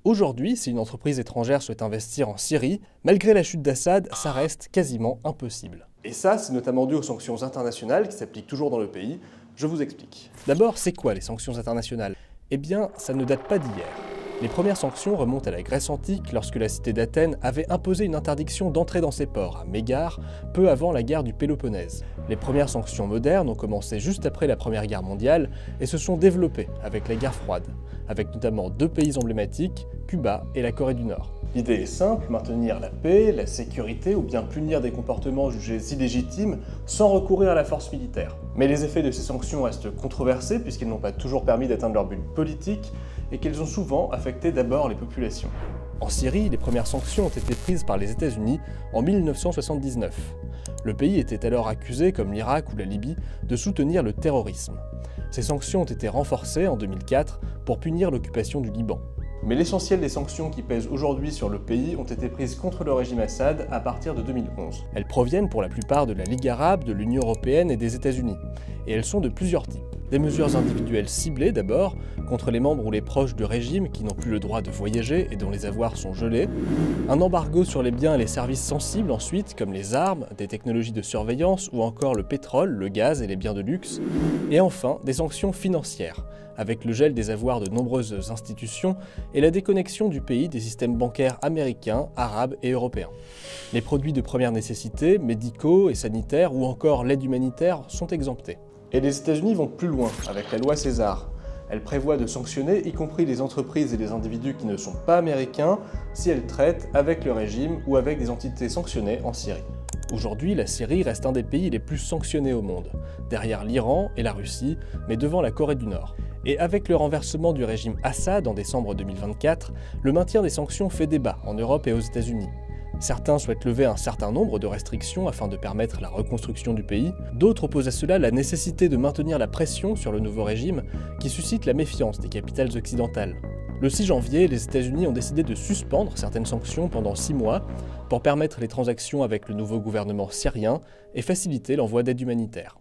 Aujourd'hui, si une entreprise étrangère souhaite investir en Syrie, malgré la chute d'Assad, ça reste quasiment impossible. Et ça, c'est notamment dû aux sanctions internationales qui s'appliquent toujours dans le pays. Je vous explique. D'abord, c'est quoi les sanctions internationales? Eh bien, ça ne date pas d'hier. Les premières sanctions remontent à la Grèce antique lorsque la cité d'Athènes avait imposé une interdiction d'entrer dans ses ports, à Mégare, peu avant la guerre du Péloponnèse. Les premières sanctions modernes ont commencé juste après la Première Guerre mondiale et se sont développées avec la guerre froide, avec notamment deux pays emblématiques, Cuba et la Corée du Nord. L'idée est simple, maintenir la paix, la sécurité ou bien punir des comportements jugés illégitimes sans recourir à la force militaire. Mais les effets de ces sanctions restent controversés puisqu'ils n'ont pas toujours permis d'atteindre leur but politique et qu'elles ont souvent affecté d'abord les populations. En Syrie, les premières sanctions ont été prises par les États-Unis en 1979. Le pays était alors accusé, comme l'Irak ou la Libye, de soutenir le terrorisme. Ces sanctions ont été renforcées en 2004 pour punir l'occupation du Liban. Mais l'essentiel des sanctions qui pèsent aujourd'hui sur le pays ont été prises contre le régime Assad à partir de 2011. Elles proviennent pour la plupart de la Ligue arabe, de l'Union européenne et des États-Unis. Et elles sont de plusieurs types. Des mesures individuelles ciblées d'abord, contre les membres ou les proches du régime qui n'ont plus le droit de voyager et dont les avoirs sont gelés. Un embargo sur les biens et les services sensibles ensuite, comme les armes, des technologies de surveillance ou encore le pétrole, le gaz et les biens de luxe. Et enfin, des sanctions financières, avec le gel des avoirs de nombreuses institutions et la déconnexion du pays des systèmes bancaires américains, arabes et européens. Les produits de première nécessité, médicaux et sanitaires ou encore l'aide humanitaire sont exemptés. Et les États-Unis vont plus loin avec la loi César. Elle prévoit de sanctionner y compris les entreprises et les individus qui ne sont pas américains si elles traitent avec le régime ou avec des entités sanctionnées en Syrie. Aujourd'hui, la Syrie reste un des pays les plus sanctionnés au monde, derrière l'Iran et la Russie, mais devant la Corée du Nord. Et avec le renversement du régime Assad en décembre 2024, le maintien des sanctions fait débat en Europe et aux États-Unis. Certains souhaitent lever un certain nombre de restrictions afin de permettre la reconstruction du pays, d'autres opposent à cela la nécessité de maintenir la pression sur le nouveau régime qui suscite la méfiance des capitales occidentales. Le 6 janvier, les États-Unis ont décidé de suspendre certaines sanctions pendant 6 mois pour permettre les transactions avec le nouveau gouvernement syrien et faciliter l'envoi d'aide humanitaire.